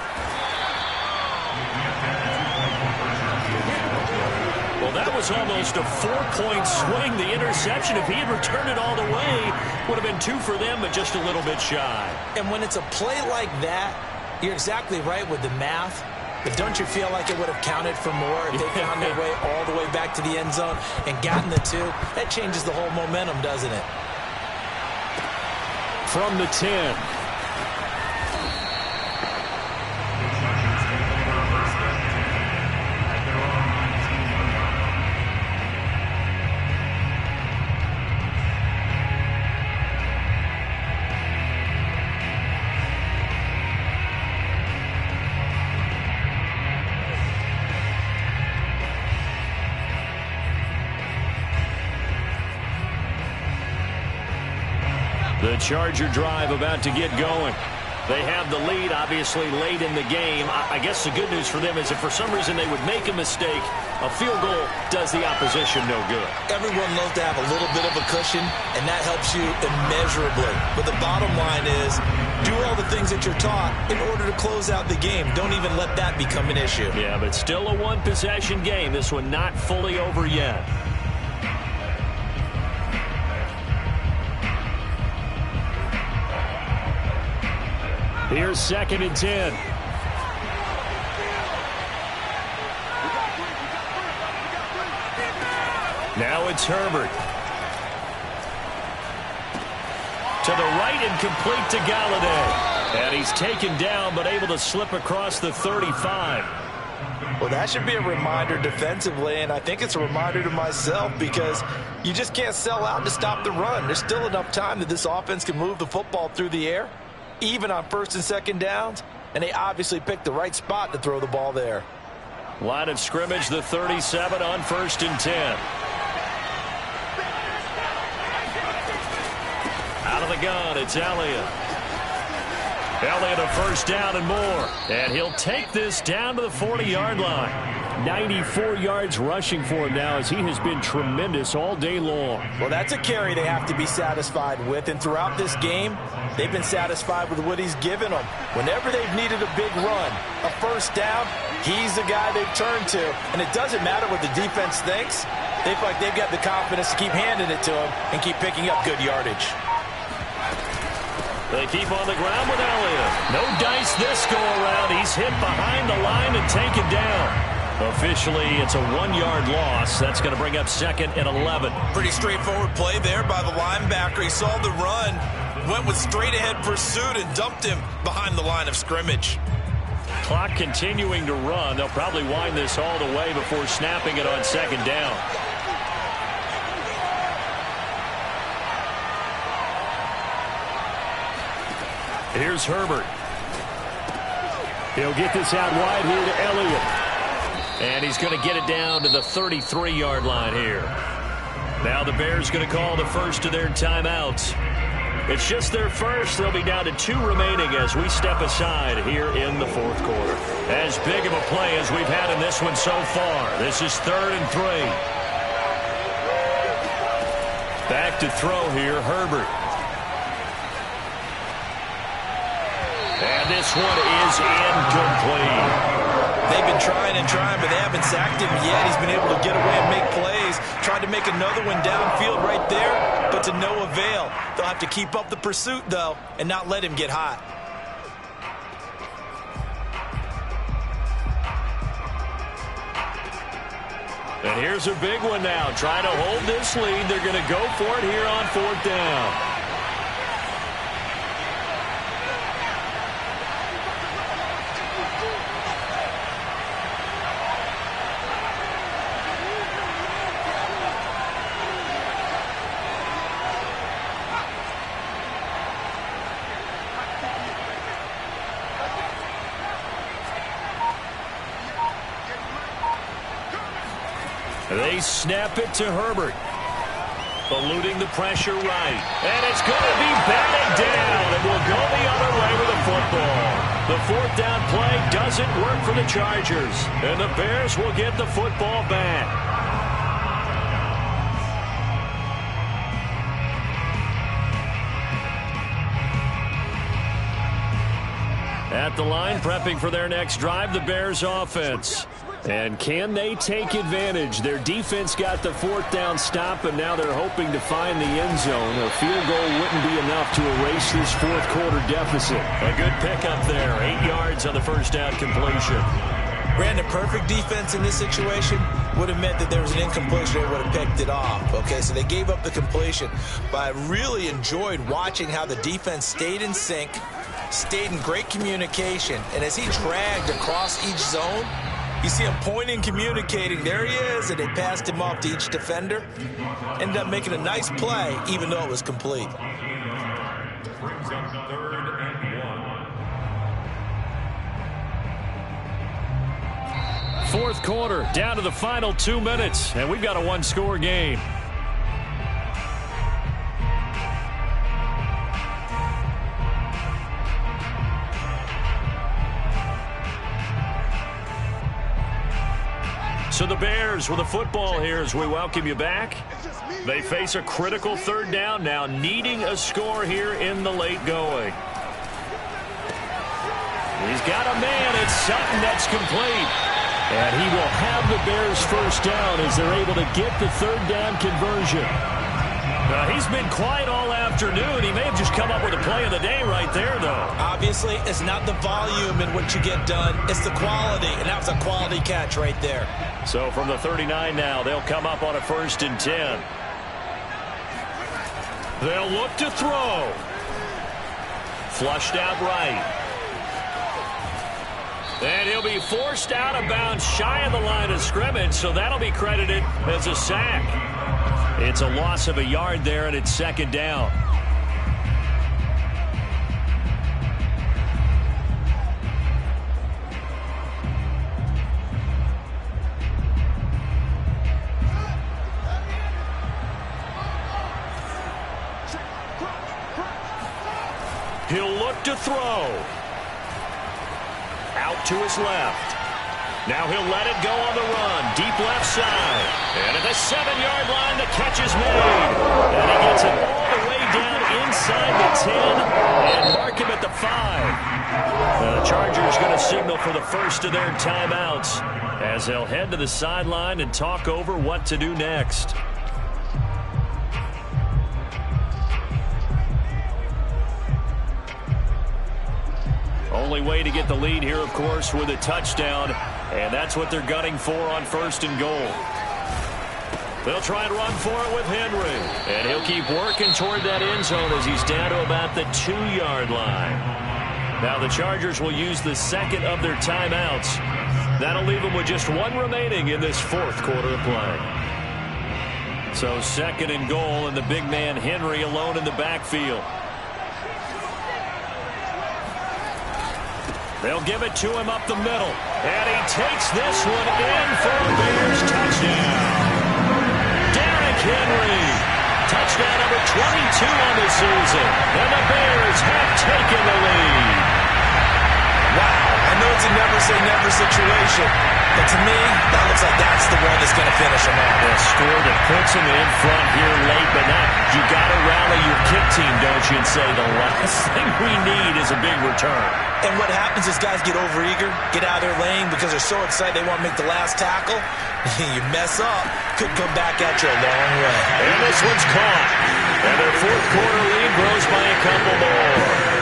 Well, that was almost a 4-point swing. The interception, if he had returned it all the way, would have been 2 for them, but just a little bit shy. And when it's a play like that, you're exactly right with the math. But don't you feel like it would have counted for more if they found their way all the way back to the end zone and gotten the 2? That changes the whole momentum, doesn't it? From the 10. The Charger drive about to get going. They have the lead, obviously, late in the game. I guess the good news for them is if for some reason they would make a mistake, a field goal does the opposition no good. Everyone loves to have a little bit of a cushion, and that helps you immeasurably. But the bottom line is, do all the things that you're taught in order to close out the game. Don't even let that become an issue. Yeah, but still a one-possession game. This one not fully over yet. Here's 2nd and 10. Now it's Herbert. To the right and complete to Galladay. And he's taken down but able to slip across the 35. Well, that should be a reminder defensively, and I think it's a reminder to myself because you just can't sell out to stop the run. There's still enough time that this offense can move the football through the air, even on 1st and 2nd downs, and they obviously picked the right spot to throw the ball there. Line of scrimmage, the 37 on 1st and 10. Out of the gun, it's Elliott. Elliott a 1st down and more. And he'll take this down to the 40-yard line. 94 yards rushing for him now as he has been tremendous all day long. Well, that's a carry they have to be satisfied with. And throughout this game, they've been satisfied with what he's given them. Whenever they've needed a big run, a 1st down, he's the guy they've turned to. And it doesn't matter what the defense thinks. They feel like they've got the confidence to keep handing it to him and keep picking up good yardage. They keep on the ground with Elliott. No dice this go-around. He's hit behind the line and taken down. Officially, it's a 1-yard loss. That's going to bring up 2nd and 11. Pretty straightforward play there by the linebacker. He saw the run, went with straight-ahead pursuit, and dumped him behind the line of scrimmage. Clock continuing to run. They'll probably wind this all the way before snapping it on 2nd down. Here's Herbert. He'll get this out wide here to Elliott. And he's going to get it down to the 33-yard line here. Now the Bears going to call the first of their timeouts. It's just their first. They'll be down to 2 remaining as we step aside here in the 4th quarter. As big of a play as we've had in this one so far. This is 3rd and 3. Back to throw here, Herbert. And this one is incomplete. They've been trying and trying, but they haven't sacked him yet. He's been able to get away and make plays. Tried to make another one downfield right there, but to no avail. They'll have to keep up the pursuit, though, and not let him get hot. And here's a big one now. Trying to hold this lead. They're going to go for it here on 4th down. They snap it to Herbert. Eluding the pressure right. And it's going to be batted down. And will go the other way with the football. The 4th down play doesn't work for the Chargers. And the Bears will get the football back. At the line, prepping for their next drive, the Bears offense. And can they take advantage? Their defense got the 4th down stop, and now they're hoping to find the end zone. A field goal wouldn't be enough to erase this 4th quarter deficit. A good pickup there. 8 yards on the first down completion. Brandon, perfect defense in this situation would have meant that there was an incompletion. They would have picked it off. Okay, so they gave up the completion. But I really enjoyed watching how the defense stayed in sync, stayed in great communication, and as he dragged across each zone, you see him pointing, communicating. There he is, and they passed him off to each defender. Ended up making a nice play, even though it was complete. Brings up 3rd and 1. 4th quarter, down to the final 2 minutes, and we've got a 1-score game. So the Bears with the football here as we welcome you back. They face a critical 3rd down now, needing a score here in the late going. He's got a man. It's Sutton that's complete. And he will have the Bears' first down as they're able to get the 3rd down conversion. He's been quiet all afternoon. He may have just come up with a play of the day right there, though. Obviously, it's not the volume in what you get done. It's the quality, and that was a quality catch right there. So from the 39 now, they'll come up on a 1st and 10. They'll look to throw. Flushed out right. And he'll be forced out of bounds shy of the line of scrimmage, so that'll be credited as a sack. It's a loss of a yard there, and it's 2nd down. He'll look to throw. Out to his left. Now he'll let it go on the run. Deep left side. And at the 7-yard line, the catch is made. And he gets it all the way down inside the 10 and mark him at the 5. The Chargers going to signal for the first of their timeouts as they'll head to the sideline and talk over what to do next. Only way to get the lead here, of course, with a touchdown, and that's what they're gunning for on 1st and goal. They'll try and run for it with Henry, and he'll keep working toward that end zone as he's down to about the 2-yard line. Now the Chargers will use the second of their timeouts. That'll leave them with just one remaining in this 4th quarter of play. So 2nd and goal, and the big man Henry alone in the backfield. They'll give it to him up the middle. And he takes this one in for a Bears touchdown. Derrick Henry. Touchdown number 22 on the season. And the Bears have taken the lead. Wow. I know it's a never-say-never situation. But to me, that looks like that's the one that's going to finish him off. A score that puts him in front here late, but now you got to rally your kick team, don't you, and say the last thing we need is a big return. And what happens is guys get overeager, get out of their lane because they're so excited they want to make the last tackle. You mess up, could come back at you a long way. And this one's caught. And their 4th quarter lead grows by a couple more.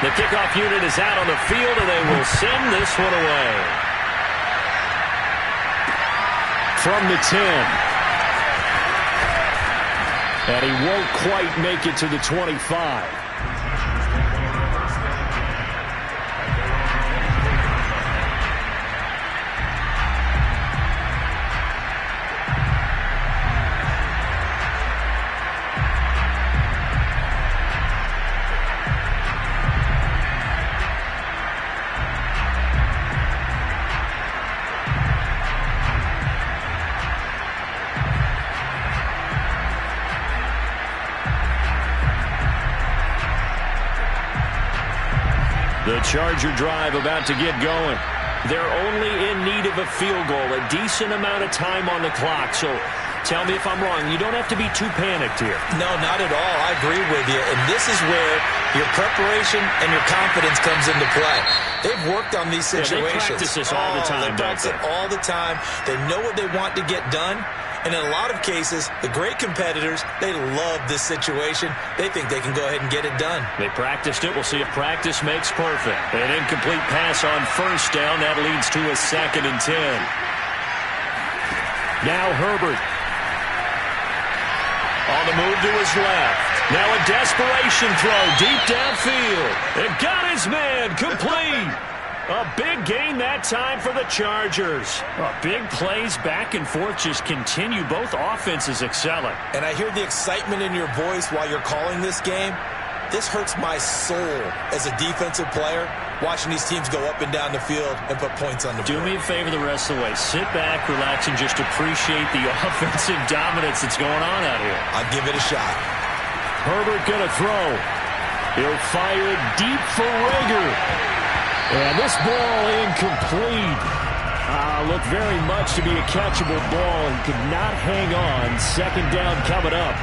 The kickoff unit is out on the field, and they will send this one away. From the 10. And he won't quite make it to the 25. The Charger drive about to get going. They're only in need of a field goal, a decent amount of time on the clock. So tell me if I'm wrong. You don't have to be too panicked here. No, not at all. I agree with you. And this is where your preparation and your confidence comes into play. They've worked on these situations. Yeah, they practice this all the time, they practice it all the time. They know what they want to get done. And in a lot of cases, the great competitors, they love this situation. They think they can go ahead and get it done. They practiced it. We'll see if practice makes perfect. An incomplete pass on 1st down. That leads to a 2nd and 10. Now Herbert. On the move to his left. Now a desperation throw deep downfield. And got his man complete. A big gain that time for the Chargers. Big plays back and forth just continue. Both offenses excelling. And I hear the excitement in your voice while you're calling this game. This hurts my soul as a defensive player, watching these teams go up and down the field and put points on the board. Do me a favor the rest of the way. Sit back, relax, and just appreciate the offensive dominance that's going on out here. I'll give it a shot. Herbert going to throw. He'll fire it deep for Rager. And this ball incomplete. Looked very much to be a catchable ball and could not hang on. 2nd down coming up.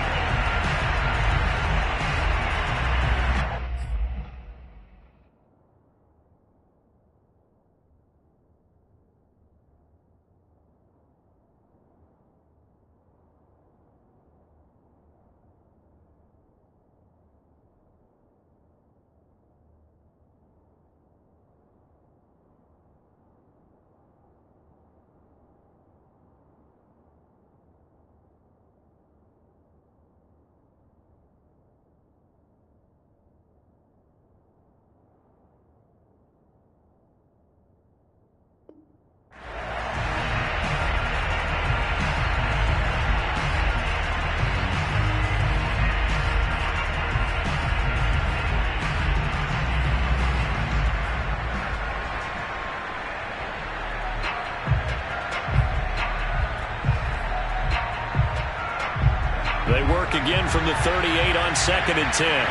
They work again from the 38 on 2nd and 10.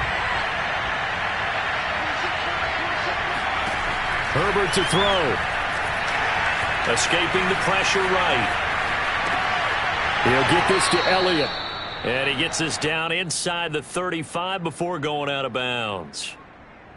Herbert to throw. Escaping the pressure right. He'll get this to Elliott. And he gets this down inside the 35 before going out of bounds.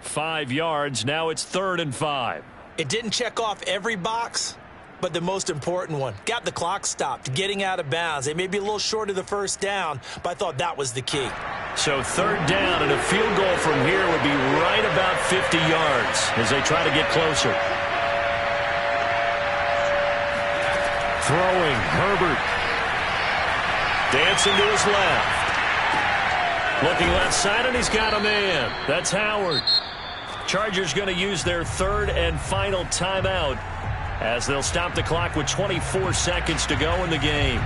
5 yards. Now it's 3rd and 5. It didn't check off every box, but the most important one. Got the clock stopped, getting out of bounds. They may be a little short of the first down, but I thought that was the key. So 3rd down, and a field goal from here would be right about 50 yards as they try to get closer. Throwing, Herbert. Dancing to his left. Looking left side, and he's got a man. That's Howard. Chargers going to use their 3rd and final timeout as they'll stop the clock with 24 seconds to go in the game.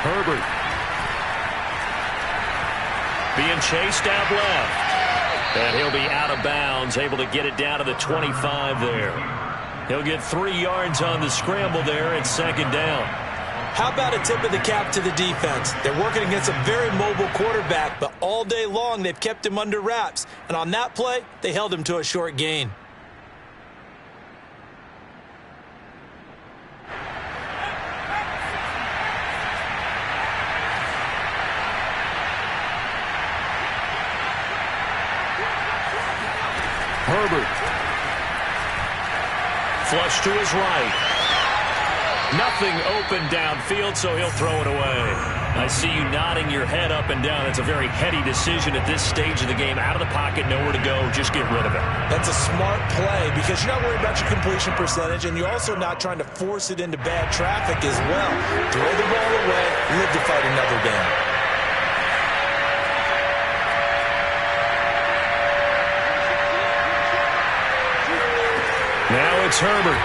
Herbert. Being chased out left. And he'll be out of bounds, able to get it down to the 25 there. He'll get 3 yards on the scramble there at 2nd down. How about a tip of the cap to the defense? They're working against a very mobile quarterback, but all day long they've kept him under wraps. And on that play, they held him to a short gain. Herbert. Flush to his right. Nothing open downfield, so he'll throw it away. I see you nodding your head up and down. It's a very heady decision at this stage of the game. Out of the pocket, nowhere to go. Just get rid of it. That's a smart play because you're not worried about your completion percentage, and you're also not trying to force it into bad traffic as well. Throw the ball away, live to fight another down. Now it's Herbert.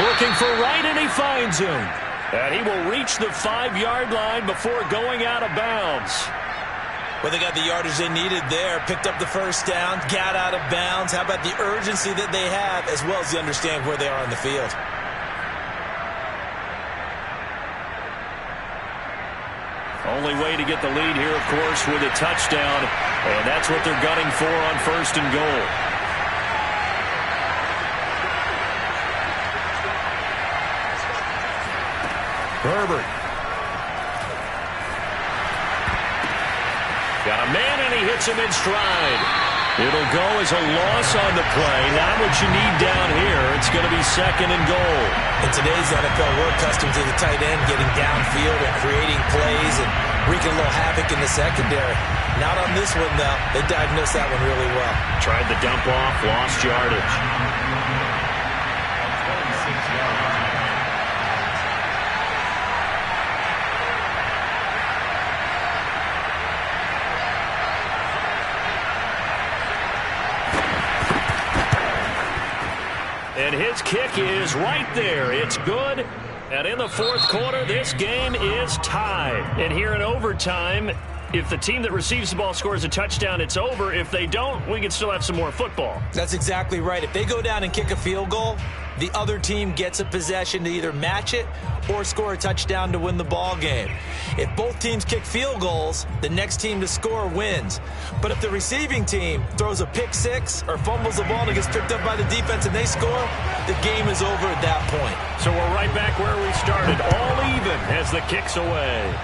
Looking for right, and he finds him. And he will reach the 5-yard line before going out of bounds. Well, they got the yardage they needed there, picked up the first down, got out of bounds. How about the urgency that they have, as well as the understand where they are on the field? Only way to get the lead here, of course, with a touchdown. And that's what they're gunning for on 1st and goal. Herbert. Got a man, and he hits him in stride. It'll go as a loss on the play. Not what you need down here. It's going to be 2nd and goal. In today's NFL, we're accustomed to the tight end getting downfield and creating plays and wreaking a little havoc in the secondary. Not on this one, though. They diagnosed that one really well. Tried the dump off, lost yardage. And his kick is right there. It's good. And in the 4th quarter, this game is tied. And here in overtime, if the team that receives the ball scores a touchdown, it's over. If they don't, we can still have some more football. That's exactly right. If they go down and kick a field goal, the other team gets a possession to either match it or score a touchdown to win the ball game. If both teams kick field goals, the next team to score wins. But if the receiving team throws a pick six or fumbles the ball and it gets picked up by the defense and they score, the game is over at that point. So we're right back where we started, all even as the kick's away.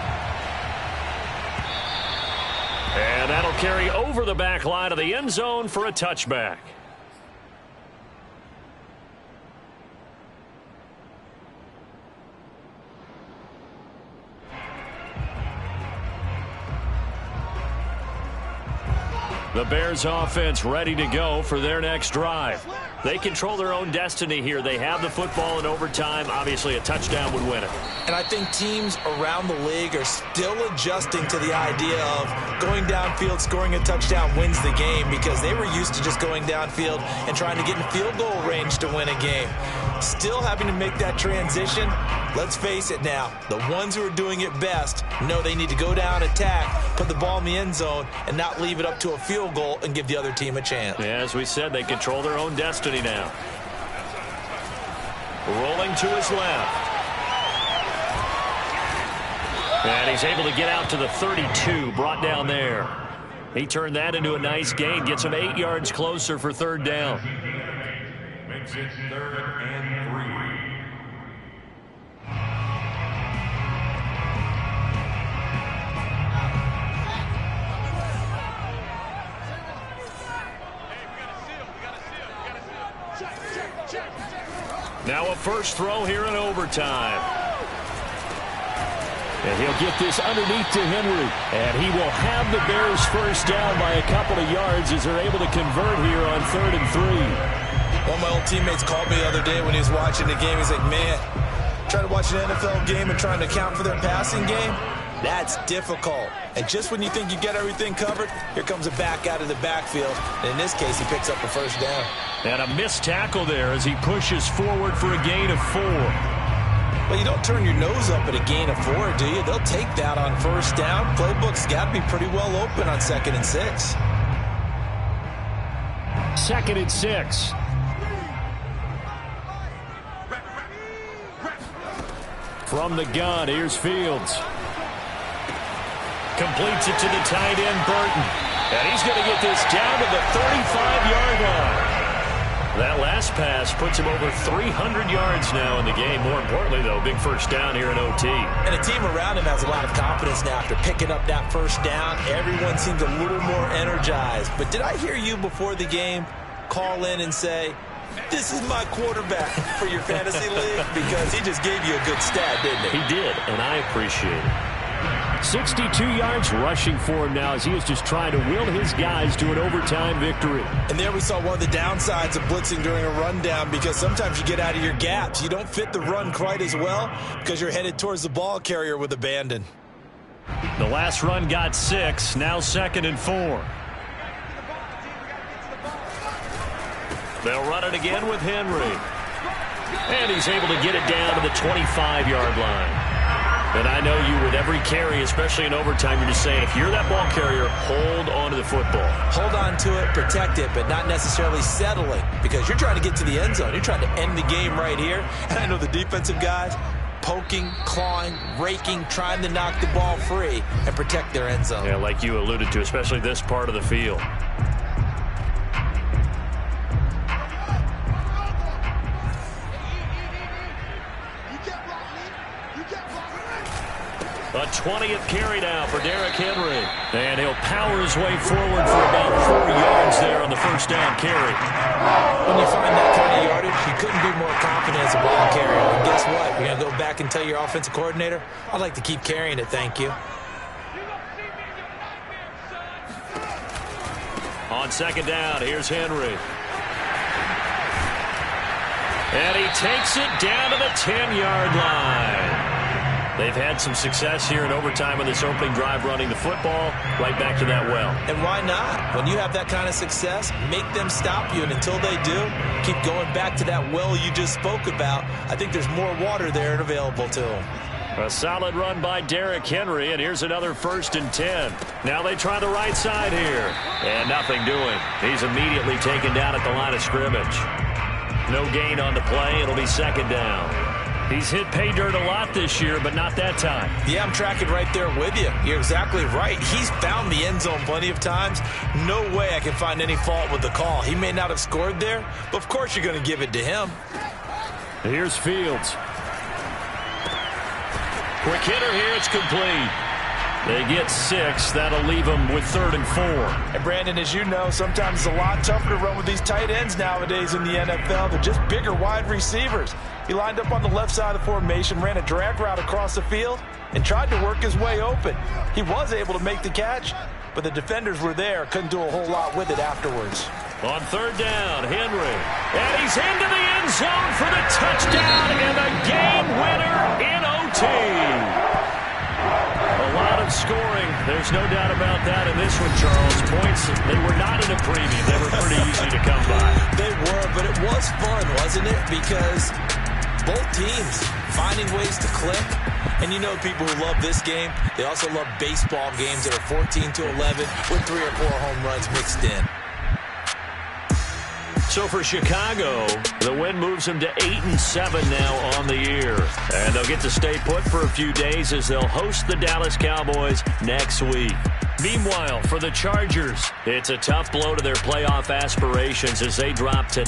And that'll carry over the back line of the end zone for a touchback. The Bears offense ready to go for their next drive. They control their own destiny here. They have the football in overtime. Obviously, a touchdown would win it. And I think teams around the league are still adjusting to the idea of going downfield, scoring a touchdown wins the game because they were used to just going downfield and trying to get in field goal range to win a game. still having to make that transition. Let's face it now, the ones who are doing it best know they need to go down, attack, put the ball in the end zone, and not leave it up to a field goal and give the other team a chance. Yeah, as we said, they control their own destiny now. Rolling to his left. And he's able to get out to the 32, brought down there. He turned that into a nice gain, gets him 8 yards closer for third down. Makes it 3rd and 3. Now a first throw here in overtime. And he'll get this underneath to Henry. And he will have the Bears first down by a couple of yards as they're able to convert here on 3rd and 3. One of my old teammates called me the other day when he was watching the game. He's like, man, trying to watch an NFL game and trying to account for their passing game, that's difficult. And just when you think you get everything covered, here comes a back out of the backfield. And in this case, he picks up a first down. And a missed tackle there as he pushes forward for a gain of 4. Well, you don't turn your nose up at a gain of 4, do you? They'll take that on first down. Playbook's got to be pretty well open on 2nd and 6. 2nd and 6. From the gun, here's Fields. Completes it to the tight end, Burton. And he's going to get this down to the 35-yard line. That last pass puts him over 300 yards now in the game. More importantly, though, big first down here in OT. And the team around him has a lot of confidence now after picking up that first down. Everyone seems a little more energized. But did I hear you before the game call in and say, this is my quarterback for your fantasy league? Because he just gave you a good stat, didn't he? He did, and I appreciate it. 62 yards rushing for him now as he is just trying to will his guys to an overtime victory. And there we saw one of the downsides of blitzing during a rundown, because sometimes you get out of your gaps. You don't fit the run quite as well because you're headed towards the ball carrier with abandon. The last run got 6, now 2nd and 4. They'll run it again with Henry. And he's able to get it down to the 25-yard line. And I know you, with every carry, especially in overtime, you're just saying, if you're that ball carrier, hold on to the football. Hold on to it, protect it, but not necessarily settling, because you're trying to get to the end zone. You're trying to end the game right here. And I know the defensive guys poking, clawing, raking, trying to knock the ball free and protect their end zone. Yeah, like you alluded to, especially this part of the field. A 20th carry now for Derrick Henry. And he'll power his way forward for about 4 yards there on the first down carry. When you find that kind of yardage, you couldn't be more confident as a ball carrier. And guess what? You're going to go back and tell your offensive coordinator, I'd like to keep carrying it, thank you. On 2nd down, here's Henry. And he takes it down to the 10-yard line. They've had some success here in overtime on this opening drive running the football right back to that well. And why not? When you have that kind of success, make them stop you. And until they do, keep going back to that well you just spoke about. I think there's more water there and available to them. A solid run by Derrick Henry, and here's another 1st and 10. Now they try the right side here. And nothing doing. He's immediately taken down at the line of scrimmage. No gain on the play. It'll be 2nd down. He's hit pay dirt a lot this year, but not that time. Yeah, I'm tracking right there with you. You're exactly right. He's found the end zone plenty of times. No way I can find any fault with the call. He may not have scored there, but of course you're going to give it to him. Here's Fields. Quick hitter here. It's complete. They get 6. That'll leave them with 3rd and 4. And Brandon, as you know, sometimes it's a lot tougher to run with these tight ends nowadays in the NFL. They're just bigger wide receivers. He lined up on the left side of the formation, ran a drag route across the field, and tried to work his way open. He was able to make the catch, but the defenders were there, couldn't do a whole lot with it afterwards. On 3rd down, Henry. And he's into the end zone for the touchdown and the game winner in OT. A lot of scoring. There's There's no doubt about that in this one, Charles. Points, they were not in a premium. They were pretty easy to come by. They were, but it was fun, wasn't it? Because both teams finding ways to click. And you know people who love this game, they also love baseball games that are 14-11 with 3 or 4 home runs mixed in. So for Chicago, the win moves them to 8-7 now on the year. And they'll get to stay put for a few days as they'll host the Dallas Cowboys next week. Meanwhile, for the Chargers, it's a tough blow to their playoff aspirations as they drop to